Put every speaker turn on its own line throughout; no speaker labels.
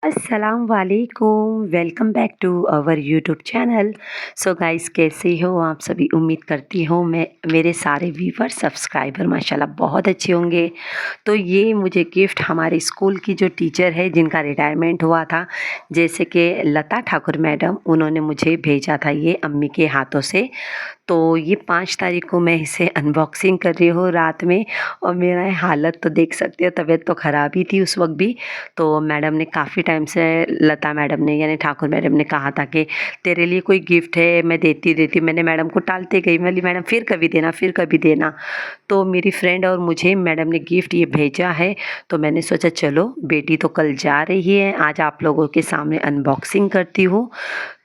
अस्सलाम वालेकुम, welcome back to our YouTube channel. So guys, कैसे हो आप सभी? उम्मीद करती हूँ मैं मेरे सारे व्यूवर सब्सक्राइबर माशाल्लाह बहुत अच्छे होंगे। तो ये मुझे गिफ्ट हमारे स्कूल की जो टीचर है जिनका रिटायरमेंट हुआ था, जैसे कि लता ठाकुर मैडम, उन्होंने मुझे भेजा था ये अम्मी के हाथों से। तो ये 5 तारीख को मैं इसे अनबॉक्सिंग कर रही हूँ रात में, और मेरा हालत तो देख सकते हो, तबीयत तो ख़राब ही थी उस वक़्त भी। तो मैडम ने काफ़ी टाइम से, लता मैडम ने यानी ठाकुर मैडम ने कहा था कि तेरे लिए कोई गिफ्ट है, मैं देती मैंने मैडम को टालते गई, मैं बोली मैडम फिर कभी देना, फिर कभी देना। तो मेरी फ्रेंड और मुझे मैडम ने गिफ्ट ये भेजा है, तो मैंने सोचा चलो बेटी तो कल जा रही है, आज आप लोगों के सामने अनबॉक्सिंग करती हूँ।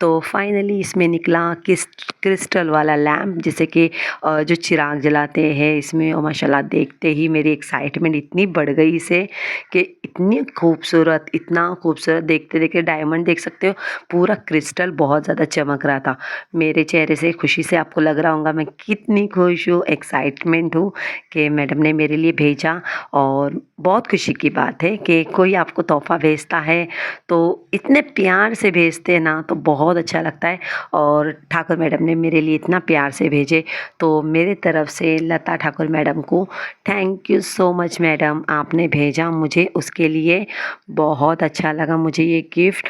तो फाइनली इसमें निकला क्रिस्टल वाला लैम्प, जैसे कि जो चिराग जलाते हैं इसमें, और माशाल्लाह देखते ही मेरी एक्साइटमेंट इतनी बढ़ गई इसे कि इतना खूबसूरत, देखते देखते डायमंड देख सकते हो, पूरा क्रिस्टल बहुत ज़्यादा चमक रहा था। मेरे चेहरे से खुशी से आपको लग रहा होगा मैं कितनी खुश हूँ, एक्साइटमेंट हूँ कि मैडम ने मेरे लिए भेजा। और बहुत खुशी की बात है कि कोई आपको तोहफ़ा भेजता है तो इतने प्यार से भेजते हैं ना, तो बहुत अच्छा लगता है। और ठाकुर मैडम ने मेरे लिए इतना प्यार से भेजे, तो मेरे तरफ से लता ठाकुर मैडम को thank you so much madam, आपने भेजा मुझे, उसके लिए बहुत अच्छा लगा मुझे ये गिफ्ट।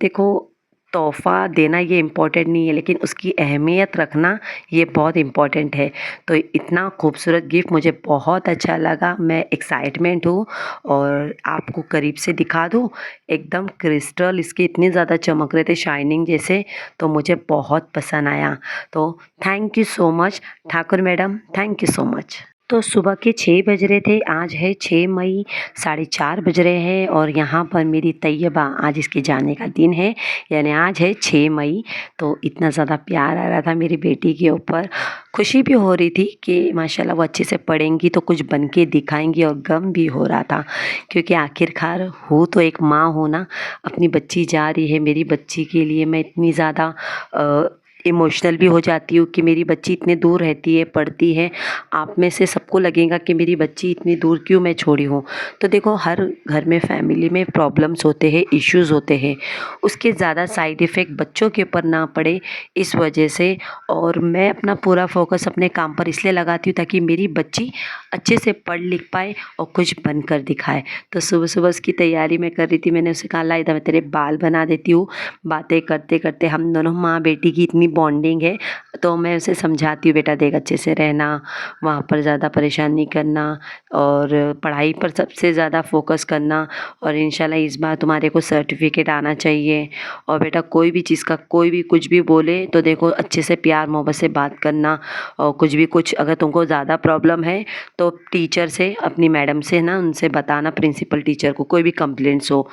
देखो, तोहफ़ा देना ये इम्पोर्टेंट नहीं है, लेकिन उसकी अहमियत रखना ये बहुत इम्पोर्टेंट है। तो इतना खूबसूरत गिफ्ट मुझे बहुत अच्छा लगा, मैं एक्साइटमेंट हूँ। और आपको करीब से दिखा दूँ, एकदम क्रिस्टल इसके इतने ज़्यादा चमक रहे थे, शाइनिंग जैसे, तो मुझे बहुत पसंद आया। तो thank you so much Thakur madam, thank you so much. तो सुबह के 6 बज रहे थे, आज है 6 मई, 4:30 बज रहे हैं, और यहाँ पर मेरी तैयबा, आज इसके जाने का दिन है, यानी आज है 6 मई। तो इतना ज़्यादा प्यार आ रहा था मेरी बेटी के ऊपर, खुशी भी हो रही थी कि माशाल्लाह वो अच्छे से पढ़ेंगी तो कुछ बन के दिखाएंगी, और गम भी हो रहा था क्योंकि आखिरकार हो तो एक माँ हो ना, अपनी बच्ची जा रही है। मेरी बच्ची के लिए मैं इतनी ज़्यादा इमोशनल भी हो जाती हूँ कि मेरी बच्ची इतने दूर रहती है, पढ़ती है। आप में से सबको लगेगा कि मेरी बच्ची इतनी दूर क्यों मैं छोड़ी हूँ। तो देखो, हर घर में, फैमिली में प्रॉब्लम्स होते हैं, इश्यूज़ होते हैं, उसके ज़्यादा साइड इफ़ेक्ट बच्चों के ऊपर ना पड़े, इस वजह से। और मैं अपना पूरा फोकस अपने काम पर इसलिए लगाती हूँ ताकि मेरी बच्ची अच्छे से पढ़ लिख पाए और कुछ बन कर दिखाए। तो सुबह सुबह उसकी तैयारी मैं कर रही थी, मैंने उसे कहा ला इधर मैं तेरे बाल बना देती हूँ। बातें करते करते, हम दोनों माँ बेटी की इतनी बॉन्डिंग है, तो मैं उसे समझाती हूँ बेटा देख अच्छे से रहना, वहाँ पर ज़्यादा परेशान नहीं करना, और पढ़ाई पर सबसे ज़्यादा फोकस करना, और इंशाल्लाह इस बार तुम्हारे को सर्टिफिकेट आना चाहिए। और बेटा कोई भी चीज़ का, कोई भी कुछ भी बोले तो देखो अच्छे से प्यार मोहब्बत से बात करना। और कुछ अगर तुमको ज़्यादा प्रॉब्लम है तो टीचर से, अपनी मैडम से ना, उनसे बताना, प्रिंसिपल टीचर को, कोई भी कंप्लेंट्स हो।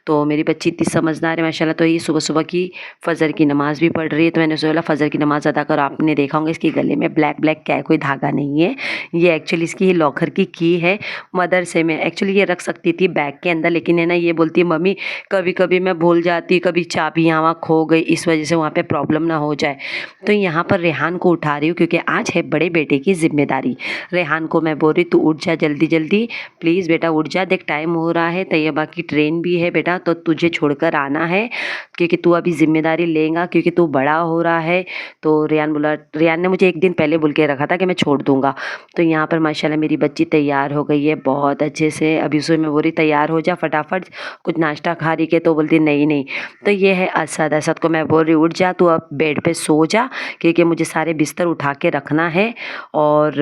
तो मेरी बच्ची इतनी समझदार है माशाल्लाह। तो ये सुबह सुबह की फ़जर की नमाज़ भी पढ़ रही है, तो मैंने उसे बोला फ़जर की नमाज़ अदा करो। आपने देखा होगा इसके गले में ब्लैक ब्लैक क्या है, कोई धागा नहीं है, ये एक्चुअली इसकी लॉकर की है। मदर से मैं एक्चुअली ये रख सकती थी बैग के अंदर, लेकिन है ना, ये बोलती है मम्मी कभी कभी मैं भूल जाती, कभी चाबी यहाँ खो गई, इस वजह से वहाँ पे प्रॉब्लम ना हो जाए। तो यहाँ पर रेहान को उठा रही हूँ क्योंकि आज है बड़े बेटे की जिम्मेदारी। रेहान को मैं बोल रही तू उठ जा जल्दी जल्दी, प्लीज़ बेटा उठ जा, देख टाइम हो रहा है, तैयबा की ट्रेन भी है बेटा, तो तुझे छोड़कर आना है, क्योंकि तू अभी ज़िम्मेदारी लेगा, क्योंकि तू बड़ा हो रहा है। तो रेहान ने मुझे एक दिन पहले बोल के रखा था कि मैं छोड़ दूँगा। तो यहाँ पर माशाल्लाह मेरी बच्ची तैयार हो गई है बहुत अच्छे से। अभी उसे मैं बोल रही तैयार हो जा फटाफट, कुछ नाश्ता खा रही है, तो बोलती नहीं नहीं। तो ये है असद, असद को मैं बोल रही उठ जा, तू अब बेड पे सो जा, क्योंकि मुझे सारे बिस्तर उठा के रखना है। और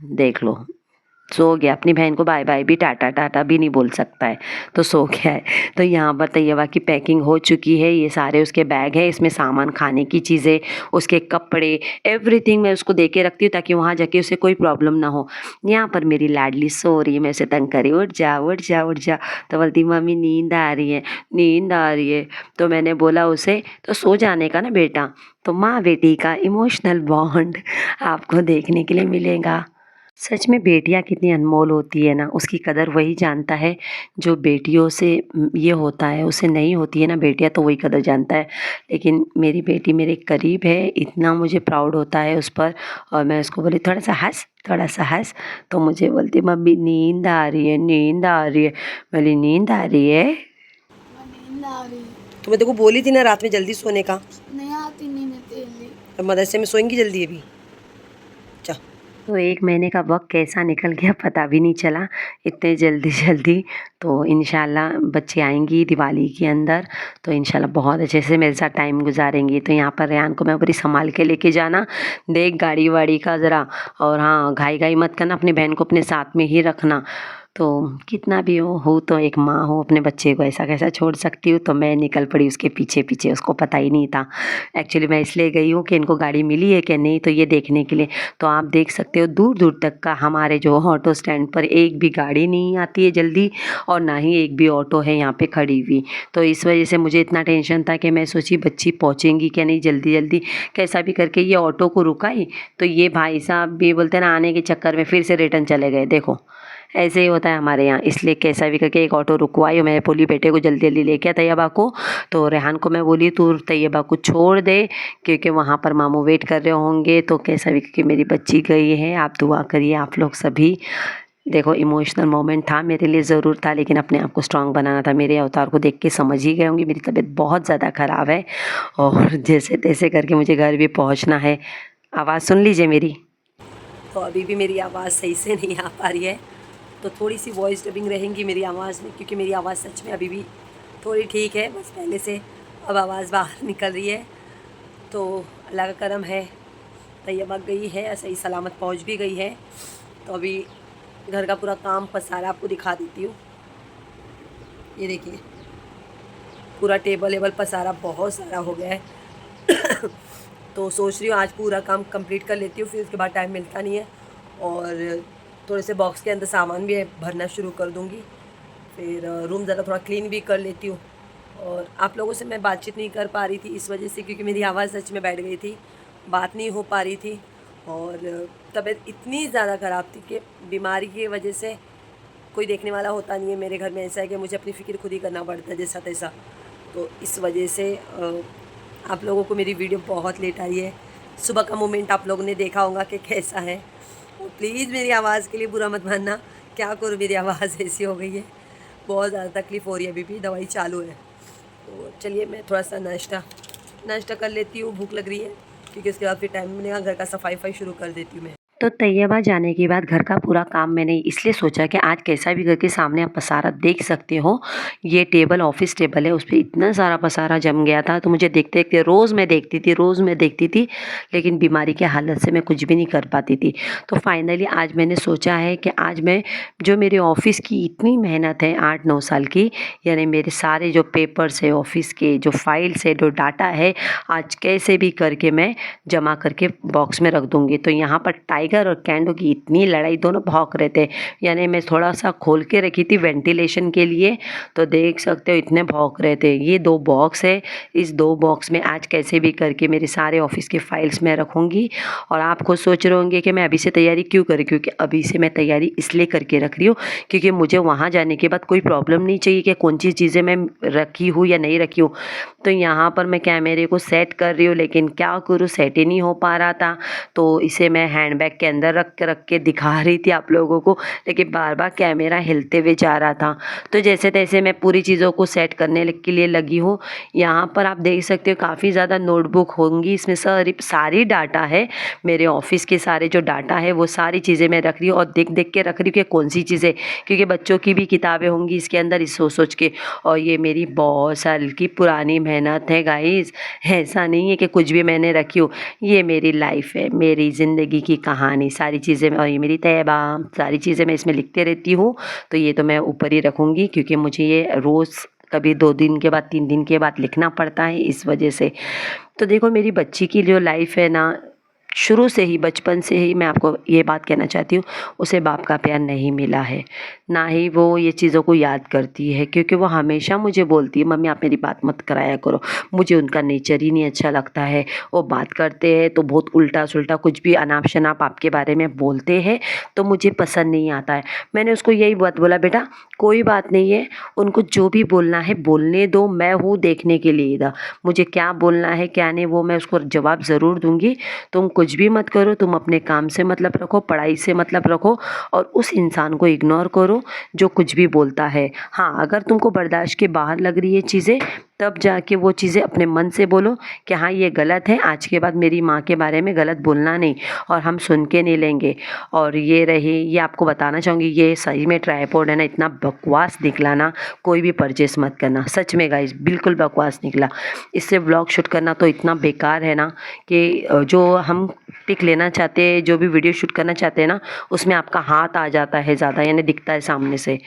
देख लो, सो गया, अपनी बहन को बाय बाय भी, टाटा टाटा भी नहीं बोल सकता है, तो सो गया है। तो यहाँ पर तैयबा की पैकिंग हो चुकी है, ये सारे उसके बैग है, इसमें सामान, खाने की चीज़ें, उसके कपड़े, एवरीथिंग मैं उसको दे के रखती हूँ ताकि वहाँ जाके उसे कोई प्रॉब्लम ना हो। यहाँ पर मेरी लाडली सो रही है, मैं उसे तंग करी उठ जा उठ जा उठ जा, तो बोलती मम्मी नींद आ रही है, नींद आ रही है। तो मैंने बोला उसे तो सो जाने का ना बेटा। तो माँ बेटी का इमोशनल बॉन्ड आपको देखने के लिए मिलेगा। सच में बेटियाँ कितनी अनमोल होती है ना, उसकी कदर वही जानता है जो बेटियों से ये होता है, उसे नहीं होती है ना बेटियाँ, तो वही कदर जानता है। लेकिन मेरी बेटी मेरे करीब है, इतना मुझे प्राउड होता है उस पर। और मैं उसको बोली थोड़ा सा हँस, थोड़ा सा हँस, तो मुझे बोलती मम्मी नींद आ रही है, नींद आ रही है। बोली नींद आ रही है,
आ रही।
तो मैं तेको बोली थी ना रात में जल्दी सोने का।
नहीं आती नींद जल्दी।
अब मदरसे में सोएंगी जल्दी अभी। चा
तो 1 महीने का वक़्त कैसा निकल गया पता भी नहीं चला, इतने जल्दी-जल्दी। तो इंशाल्लाह बच्चे आएँगी दिवाली के अंदर, तो इंशाल्लाह बहुत अच्छे से मेरे साथ टाइम गुज़ारेंगी। तो यहाँ पर रेहान को मैं बोली सँभाल के लेके जाना, देख गाड़ी-वाड़ी का ज़रा, और हाँ, घाई-घाई मत करना, अपनी बहन को अपने साथ में ही रखना। तो कितना भी हो तो एक माँ हूँ, अपने बच्चे को ऐसा कैसा छोड़ सकती हूँ। तो मैं निकल पड़ी उसके पीछे-पीछे, उसको पता ही नहीं था। एक्चुअली मैं इसलिए गई हूँ कि इनको गाड़ी मिली है कि नहीं, तो ये देखने के लिए। तो आप देख सकते हो दूर-दूर तक का हमारे जो ऑटो स्टैंड पर एक भी गाड़ी नहीं आती है जल्दी, और ना ही एक भी ऑटो है यहाँ पे खड़ी हुई। तो इस वजह से मुझे इतना टेंशन था कि मैं सोची बच्ची पहुँचेंगी कि नहीं जल्दी-जल्दी। कैसा भी करके ये ऑटो को रुकाई, तो ये भाई साहब भी बोलते हैं ना, आने के चक्कर में फिर से रिटर्न चले गए। देखो ऐसे ही होता है हमारे यहाँ, इसलिए कैसा भी करके एक ऑटो रुकवाई और मैं बोली बेटे को जल्दी-जल्दी लेके आ तैयबा को। तो रेहान को मैं बोली तू तैयबा को छोड़ दे, क्योंकि वहाँ पर मामू वेट कर रहे होंगे। तो कैसा भी करके मेरी बच्ची गई है, आप दुआ करिए आप लोग सभी। देखो इमोशनल मोमेंट था, मेरे लिए ज़रूर था, लेकिन अपने आप को स्ट्रॉन्ग बनाना था। मेरे अवतार को देख के समझ ही गए होंगे मेरी तबीयत बहुत ज़्यादा ख़राब है, और जैसे-तैसे करके मुझे घर भी पहुँचना है। आवाज़ सुन लीजिए मेरी। तो अभी भी मेरी आवाज़ सही से नहीं आ पा रही है, तो थोड़ी सी वॉइस डबिंग रहेंगी मेरी आवाज़ में, क्योंकि मेरी आवाज़ सच में अभी भी थोड़ी ठीक है, बस पहले से अब आवाज़ बाहर निकल रही है। तो अल्लाह का करम है, तैयबा गई है, सही सलामत पहुंच भी गई है। तो अभी घर का पूरा काम पसारा आपको दिखा देती हूँ। ये देखिए पूरा टेबल वेबल पसारा बहुत सारा हो गया है। तो सोच रही हूँ आज पूरा काम कंप्लीट कर लेती हूँ, फिर उसके बाद टाइम मिलता नहीं है। और थोड़े से बॉक्स के अंदर सामान भी भरना शुरू कर दूँगी। फिर रूम ज़रा थोड़ा क्लीन भी कर लेती हूँ। और आप लोगों से मैं बातचीत नहीं कर पा रही थी इस वजह से, क्योंकि मेरी आवाज़ सच में बैठ गई थी, बात नहीं हो पा रही थी। और तबीयत इतनी ज़्यादा ख़राब थी कि बीमारी की वजह से कोई देखने वाला होता नहीं है। मेरे घर में ऐसा है कि मुझे अपनी फ़िक्र खुद ही करना पड़ता है जैसा तैसा। तो इस वजह से आप लोगों को मेरी वीडियो बहुत लेट आई है। सुबह का मोमेंट आप लोगों ने देखा होगा कि कैसा है। और प्लीज़ मेरी आवाज़ के लिए बुरा मत मानना, क्या करूँ मेरी आवाज़ ऐसी हो गई है, बहुत ज़्यादा तकलीफ़ हो रही है, अभी भी दवाई चालू है। तो चलिए मैं थोड़ा सा नाश्ता कर लेती हूँ, भूख लग रही है, क्योंकि उसके बाद फिर टाइम मिलेगा, घर का सफाई शुरू कर देती हूँ मैं। तो तैयबा जाने के बाद घर का पूरा काम मैंने इसलिए सोचा कि आज कैसा भी करके सामने आप पसारा देख सकते हो। ये टेबल ऑफिस टेबल है, उस पे इतना सारा पसारा जम गया था, तो मुझे देखते-देखते रोज़ मैं देखती थी, लेकिन बीमारी के हालत से मैं कुछ भी नहीं कर पाती थी। तो फाइनली आज मैंने सोचा है कि आज मैं जो मेरे ऑफ़िस की इतनी मेहनत है 8-9 साल की, यानी मेरे सारे जो पेपर्स है ऑफ़िस के, जो फाइल्स है, जो डाटा है, आज कैसे भी करके मैं जमा करके बॉक्स में रख दूँगी। तो यहाँ पर टाइगर और कैंडो की इतनी लड़ाई, दोनों भौंक रहे थे, यानी मैं थोड़ा-सा खोल के रखी थी वेंटिलेशन के लिए, तो देख सकते हो इतने भौंक रहे थे। ये 2 बॉक्स है, इस 2 बॉक्स में आज कैसे भी करके मेरे सारे ऑफ़िस के फाइल्स मैं रखूँगी। और आप खुद सोच रहे होंगे कि मैं अभी से तैयारी क्यों कर रही हूँ, क्योंकि अभी से मैं तैयारी इसलिए करके रख रही हूँ, क्योंकि मुझे वहाँ जाने के बाद कोई प्रॉब्लम नहीं चाहिए कि कौन-सी चीज़ें मैं रखी हूँ या नहीं रखी हूँ। तो यहाँ पर मैं कैमरे को सेट कर रही हूँ, लेकिन क्या करूँ, सेट ही नहीं हो पा रहा था। तो इसे मैं हैंडबैग के अंदर रख के दिखा रही थी आप लोगों को, लेकिन बार-बार कैमरा हिलते हुए जा रहा था। तो जैसे-तैसे मैं पूरी चीज़ों को सेट करने के लिए लगी हूँ। यहाँ पर आप देख सकते हो काफ़ी ज़्यादा नोटबुक होंगी, इसमें सारी डाटा है, मेरे ऑफ़िस के सारे जो डाटा है वो सारी चीज़ें मैं रख रही हूँ, और देख-देख के रख रही हूँ कि कौन-सी चीज़ें, क्योंकि बच्चों की भी किताबें होंगी इसके अंदर, इस सोच-सोच के। और ये मेरी बहुत साल की पुरानी मेहनत है गाइज़, ऐसा नहीं है कि कुछ भी मैंने रखी हो। ये मेरी लाइफ़ है, मेरी ज़िंदगी की कहानी, सारी चीज़ें, और ये मेरी तैयबा, सारी चीज़ें मैं इसमें लिखते रहती हूँ। तो ये तो मैं ऊपर ही रखूँगी, क्योंकि मुझे ये रोज़ कभी 2 दिन के बाद 3 दिन के बाद लिखना पड़ता है, इस वजह से। तो देखो मेरी बच्ची की जो लाइफ़ है ना, शुरू से ही, बचपन से ही मैं आपको ये बात कहना चाहती हूँ, उसे बाप का प्यार नहीं मिला है, ना ही वो ये चीज़ों को याद करती है, क्योंकि वो हमेशा मुझे बोलती है मम्मी आप मेरी बात मत कराया करो, मुझे उनका नेचर ही नहीं अच्छा लगता है। वो बात करते हैं तो बहुत उल्टा-सुल्टा कुछ भी अनाप-शनाप आपके बारे में बोलते हैं, तो मुझे पसंद नहीं आता है। मैंने उसको यही बात बोला, बेटा कोई बात नहीं है, उनको जो भी बोलना है बोलने दो, मैं हूँ देखने के लिए इधर। मुझे क्या बोलना है क्या नहीं वो मैं उसको जवाब ज़रूर दूँगी, तुम कुछ कुछ भी मत करो, तुम अपने काम से मतलब रखो, पढ़ाई से मतलब रखो और उस इंसान को इग्नोर करो जो कुछ भी बोलता है। हाँ, अगर तुमको बर्दाश्त के बाहर लग रही है चीज़ें, तब जाके वो चीज़ें अपने मन से बोलो कि हाँ ये गलत है, आज के बाद मेरी माँ के बारे में गलत बोलना नहीं और हम सुन के नहीं लेंगे। और ये रहे, ये आपको बताना चाहूँगी, ये सही में ट्राइपॉड है ना, इतना बकवास निकला ना, कोई भी परचेस मत करना, सच में गाइस बिल्कुल बकवास निकला। इससे व्लॉग शूट करना तो इतना बेकार है ना कि जो हम पिक लेना चाहते हैं, जो भी वीडियो शूट करना चाहते हैं ना, उसमें आपका हाथ आ जाता है ज़्यादा, यानी दिखता है सामने से।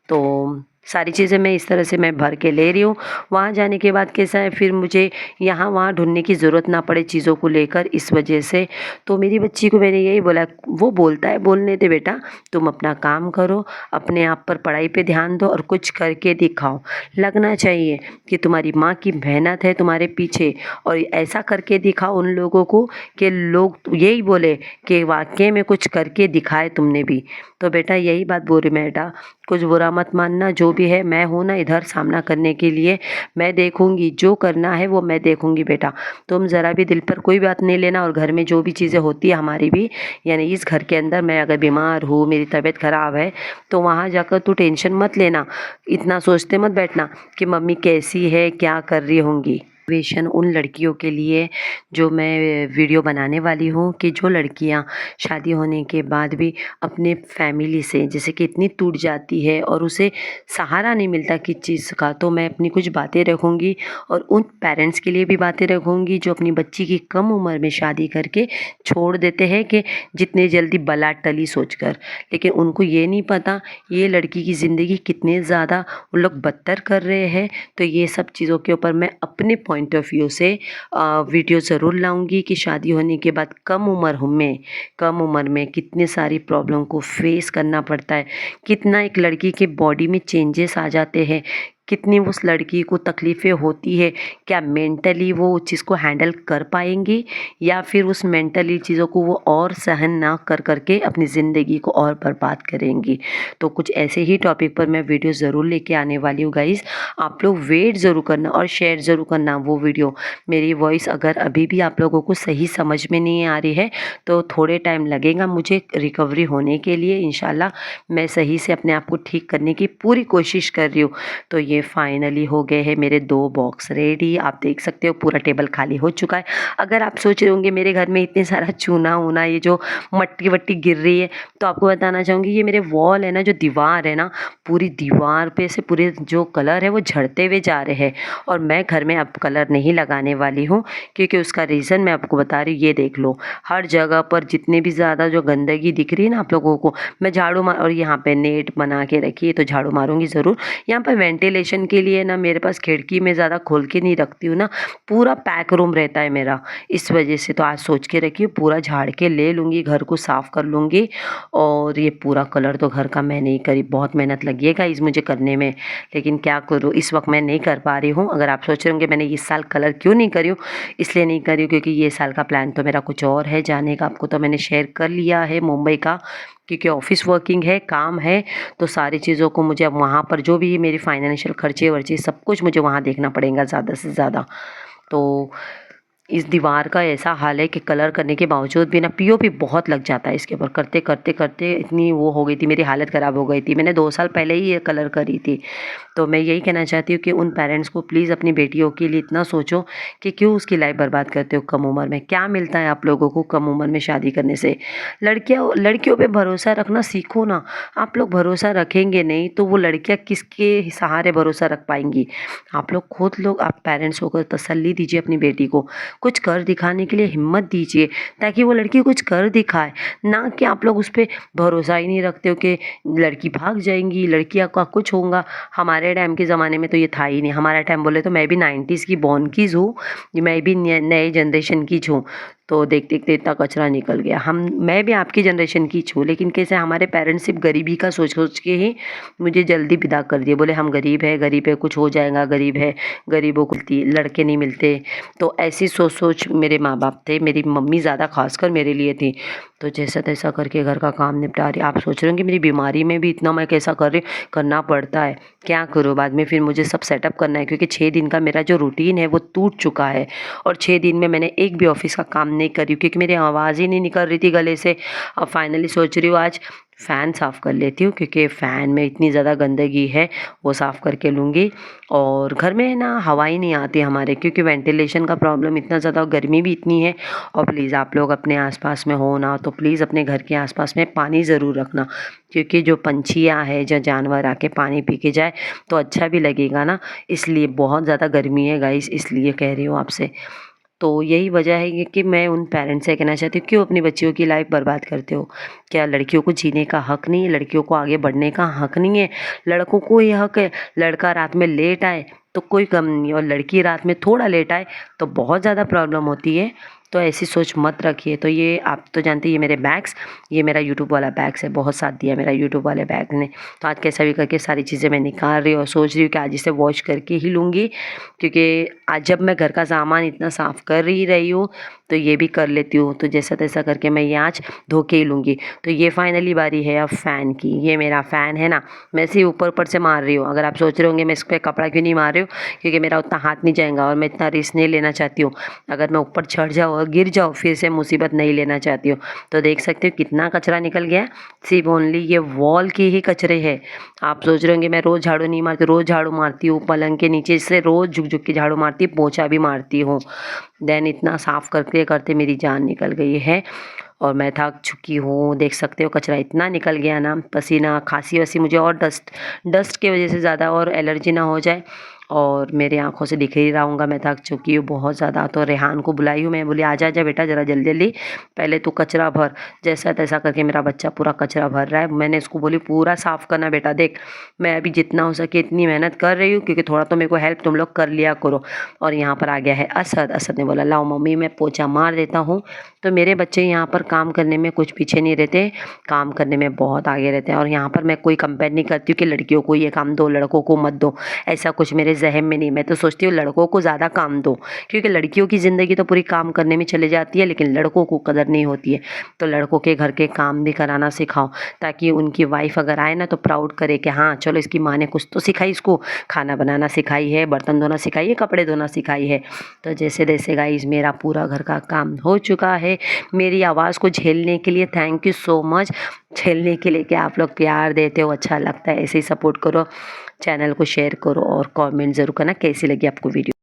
तो सारी चीज़ें मैं इस तरह से मैं भर के ले रही हूँ। वहाँ जाने के बाद कैसा है, फिर मुझे यहाँ वहाँ ढूँढने की ज़रूरत ना पड़े चीज़ों को लेकर, इस वजह से। तो मेरी बच्ची को मैंने यही बोला, वो बोलता है बोलने दे बेटा, तुम अपना काम करो, अपने आप पर पढ़ाई पे ध्यान दो और कुछ करके दिखाओ। लगना चाहिए कि तुम्हारी माँ की मेहनत है तुम्हारे पीछे, और ऐसा करके दिखाओ उन लोगों को कि लोग यही बोले कि वाकई में कुछ करके दिखाए तुमने भी। तो बेटा यही बात बोल रही, बेटा कुछ बुरा मत मानना, जो भी है मैं हूँ ना इधर सामना करने के लिए, मैं देखूँगी जो करना है वो मैं देखूँगी बेटा। तुम ज़रा भी दिल पर कोई बात नहीं लेना, और घर में जो भी चीज़ें होती है हमारी भी, यानी इस घर के अंदर मैं अगर बीमार हूँ, मेरी तबीयत ख़राब है, तो वहाँ जाकर तू टेंशन मत लेना, इतना सोचते मत बैठना कि मम्मी कैसी है, क्या कर रही होंगी। मोटिवेशन उन लड़कियों के लिए जो मैं वीडियो बनाने वाली हूँ, कि जो लड़कियाँ शादी होने के बाद भी अपने फैमिली से जैसे कि इतनी टूट जाती है और उसे सहारा नहीं मिलता किस चीज़ का, तो मैं अपनी कुछ बातें रखूँगी और उन पेरेंट्स के लिए भी बातें रखूँगी जो अपनी बच्ची की कम उम्र में शादी करके छोड़ देते हैं कि जितने जल्दी बला टली सोचकर, लेकिन उनको ये नहीं पता ये लड़की की ज़िंदगी कितने ज़्यादा उन लोग बदतर कर रहे हैं। तो ये सब चीज़ों के ऊपर मैं अपने पॉइंट ऑफ व्यू से वीडियो ज़रूर लाऊंगी कि शादी होने के बाद कम उम्र में कितनी सारी प्रॉब्लम को फेस करना पड़ता है, कितना एक लड़की के बॉडी में चेंजेस आ जाते हैं, कितनी उस लड़की को तकलीफ़ें होती है, क्या मेंटली वो उस चीज़ को हैंडल कर पाएंगी या फिर उस मेंटली चीज़ों को वो और सहन ना कर करके अपनी ज़िंदगी को और बर्बाद करेंगी। तो कुछ ऐसे ही टॉपिक पर मैं वीडियो ज़रूर लेके आने वाली हूँ गाइज़, आप लोग वेट ज़रूर करना और शेयर ज़रूर करना वो वीडियो। मेरी वॉइस अगर अभी भी आप लोगों को सही समझ में नहीं आ रही है तो थोड़े टाइम लगेगा मुझे रिकवरी होने के लिए, इंशाल्लाह मैं सही से अपने आप को ठीक करने की पूरी कोशिश कर रही हूँ। तो ये फाइनली हो गए हैं मेरे 2 बॉक्स रेडी, आप देख सकते हो पूरा टेबल खाली हो चुका है। अगर आप सोच रहे होंगे मेरे घर में इतने सारा चूना वूना, ये जो मट्टी वट्टी गिर रही है, तो आपको बताना चाहूँगी ये मेरे वॉल है ना, जो दीवार है ना, पूरी दीवार पे से पूरे जो कलर है वो झड़ते हुए जा रहे हैं। और मैं घर में अब कलर नहीं लगाने वाली हूँ, क्योंकि उसका रीज़न मैं आपको बता रही हूँ। ये देख लो, हर जगह पर जितने भी ज़्यादा जो गंदगी दिख रही है ना आप लोगों को, मैं झाड़ू मार, और यहाँ पे नेट बना के रखी है तो झाड़ू मारूंगी ज़रूर। यहाँ पर वेंटिलेशन के लिए ना मेरे पास खिड़की में ज़्यादा खोल के नहीं रखती हूँ ना, पूरा पैक रूम रहता है मेरा, इस वजह से तो आज सोच के रखी हूँ पूरा झाड़ के ले लूँगी, घर को साफ़ कर लूँगी। और ये पूरा कलर तो घर का मैं नहीं करी, बहुत मेहनत लगी है गाइस मुझे करने में, लेकिन क्या करूँ इस वक्त मैं नहीं कर पा रही हूँ। अगर आप सोच रहे होंगे मैंने इस साल कलर क्यों नहीं करी हूँ, इसलिए नहीं करी हूँ क्योंकि ये साल का प्लान तो मेरा कुछ और है जाने का, आपको तो मैंने शेयर कर लिया है मुंबई का, क्योंकि ऑफिस वर्किंग है, काम है, तो सारी चीज़ों को मुझे अब वहाँ पर जो भी मेरी फाइनेंशियल खर्चे वर्चे सब कुछ मुझे वहाँ देखना पड़ेगा ज़्यादा से ज़्यादा। तो इस दीवार का ऐसा हाल है कि कलर करने के बावजूद भी ना पीओपी बहुत लग जाता है इसके ऊपर, करते करते करते इतनी वो हो गई थी, मेरी हालत ख़राब हो गई थी। मैंने 2 साल पहले ही ये कलर करी थी। तो मैं यही कहना चाहती हूँ कि उन पेरेंट्स को प्लीज़ अपनी बेटियों के लिए इतना सोचो कि क्यों उसकी लाइफ बर्बाद करते हो कम उम्र में। क्या मिलता है आप लोगों को कम उम्र में शादी करने से? लड़कियों पे भरोसा रखना सीखो ना। आप लोग भरोसा रखेंगे नहीं तो वो लड़कियाँ किसके सहारे भरोसा रख पाएंगी? आप लोग खुद लोग, आप पेरेंट्स होकर तसल्ली दीजिए अपनी बेटी को, कुछ कर दिखाने के लिए हिम्मत दीजिए ताकि वो लड़की कुछ कर दिखाए, ना कि आप लोग उस पर भरोसा ही नहीं रखते हो कि लड़की भाग जाएंगी, लड़कियाँ का कुछ होगा। हमारे टाइम के ज़माने में तो ये था ही नहीं। हमारा टाइम बोले तो मैं भी 90s की बॉर्न की हूँ, मैं भी नए जनरेशन की हूँ। तो देखते देखते इतना कचरा निकल गया। मैं भी आपकी जनरेशन की हूँ, लेकिन कैसे हमारे पेरेंट्स सिर्फ गरीबी का सोच सोच के ही मुझे जल्दी विदा कर दिए। बोले हम गरीब है कुछ हो जाएगा, गरीब है, गरीबों को लड़के नहीं मिलते। तो ऐसी सोच सोच मेरे माँ बाप थे, मेरी मम्मी ज़्यादा खासकर मेरे लिए थी। तो जैसा तैसा करके घर का काम निपटा रही। आप सोच रहे होंगे मेरी बीमारी में भी इतना मैं कैसा कर रही हूँ, करना पड़ता है, क्या करूँ। बाद में फिर मुझे सब सेटअप करना है क्योंकि 6 दिन का मेरा जो रूटीन है वो टूट चुका है और 6 दिन में मैंने एक भी ऑफ़िस का काम नहीं करी क्योंकि मेरी आवाज़ ही नहीं निकल रही थी गले से। अब फाइनली सोच रही हूँ आज फ़ैन साफ़ कर लेती हूँ क्योंकि फ़ैन में इतनी ज़्यादा गंदगी है, वो साफ़ करके लूँगी। और घर में ना हवा ही नहीं आती हमारे क्योंकि वेंटिलेशन का प्रॉब्लम इतना ज़्यादा, गर्मी भी इतनी है। और प्लीज़ आप लोग अपने आसपास में हो ना तो प्लीज़ अपने घर के आसपास में पानी ज़रूर रखना क्योंकि जो पंछियाँ हैं, जो जानवर आके पानी पी के जाए तो अच्छा भी लगेगा ना। इसलिए बहुत ज़्यादा गर्मी है गाइस, इसलिए कह रही हूँ आपसे। तो यही वजह है ये कि मैं उन पेरेंट्स से कहना चाहती हूँ, क्यों अपनी बच्चियों की लाइफ बर्बाद करते हो? क्या लड़कियों को जीने का हक नहीं है? लड़कियों को आगे बढ़ने का हक नहीं है? लड़कों को ही हक है। लड़का रात में लेट आए तो कोई गम नहीं और लड़की रात में थोड़ा लेट आए तो बहुत ज़्यादा प्रॉब्लम होती है। तो ऐसी सोच मत रखिए। तो ये आप तो जानते हैं, ये मेरे बैग्स, ये मेरा यूट्यूब वाला बैग्स है, बहुत साथ दिया मेरा यूट्यूब वाले बैग ने। तो आज कैसा भी करके सारी चीज़ें मैं निकाल रही हूँ और सोच रही हूँ कि आज इसे वॉश करके ही लूँगी क्योंकि आज जब मैं घर का सामान इतना साफ़ कर ही रही हूँ तो ये भी कर लेती हूँ। तो जैसा तैसा करके मैं ये आज धो के ही लूँगी। तो ये फाइनली बारी है अब फ़ैन की। ये मेरा फ़ैन है ना, मैं इसे ऊपर ऊपर से मार रही हूँ। अगर आप सोच रहे होंगे मैं इस पर कपड़ा क्यों नहीं मार रही हूँ, क्योंकि मेरा उतना हाथ नहीं जाएगा और मैं इतना रिस्क नहीं लेना चाहती हूँ। अगर मैं ऊपर चढ़ जाऊँ और गिर जाऊँ फिर से मुसीबत नहीं लेना चाहती हूँ। तो देख सकते हो कितना कचरा निकल गया। सिर्फ ओनली ये वॉल की ही कचरे है। आप सोच रहे होंगे मैं रोज़ झाड़ू नहीं मारती, रोज़ झाड़ू मारती हूँ। पलंग के नीचे से रोज़ झुक झुक के झाड़ू मारती, पोछा भी मारती हूँ। देन इतना साफ़ करते करते मेरी जान निकल गई है और मैं थक चुकी हूँ। देख सकते हो कचरा इतना निकल गया ना, पसीना, खांसी वासी मुझे, और डस्ट की वजह से ज़्यादा और एलर्जी ना हो जाए। और मेरे आँखों से दिख ही रहा हूँगा मैं थक चुकी हूँ बहुत ज़्यादा। तो रेहान को बुलाई हूँ मैं, बोली आजा आजा बेटा ज़रा जल्दी जल्दी, पहले तू कचरा भर। जैसा तैसा करके मेरा बच्चा पूरा कचरा भर रहा है। मैंने इसको बोली पूरा साफ़ करना बेटा, देख मैं अभी जितना हो सके इतनी मेहनत कर रही हूँ क्योंकि थोड़ा तो मेरे को हेल्प तुम लोग कर लिया करो। और यहाँ पर आ गया है असद। असद ने बोला लाओ मम्मी मैं पोछा मार देता हूँ। तो मेरे बच्चे यहाँ पर काम करने में कुछ पीछे नहीं रहते, काम करने में बहुत आगे रहते हैं। और यहाँ पर मैं कोई कंपेयर नहीं करती हूँ कि लड़कियों को ये काम दो, लड़कों को मत दो, ऐसा कुछ मेरे ज़हन में नहीं। मैं तो सोचती हूँ लड़कों को ज़्यादा काम दो क्योंकि लड़कियों की ज़िंदगी तो पूरी काम करने में चली जाती है लेकिन लड़कों को कदर नहीं होती है। तो लड़कों के घर के काम भी कराना सिखाओ ताकि उनकी वाइफ अगर आए ना तो प्राउड करे कि हाँ चलो इसकी माँ ने कुछ तो सिखाई, इसको खाना बनाना सिखाई है, बर्तन धोना सिखाई है, कपड़े धोना सिखाई है। तो जैसे तैसे गाइस मेरा पूरा घर का काम हो चुका है। मेरी आवाज़ को झेलने के लिए थैंक यू सो मच। झेलने के लिए कि आप लोग प्यार देते हो, अच्छा लगता है। ऐसे ही सपोर्ट करो, चैनल को शेयर करो और कमेंट ज़रूर करना कैसी लगी आपको वीडियो।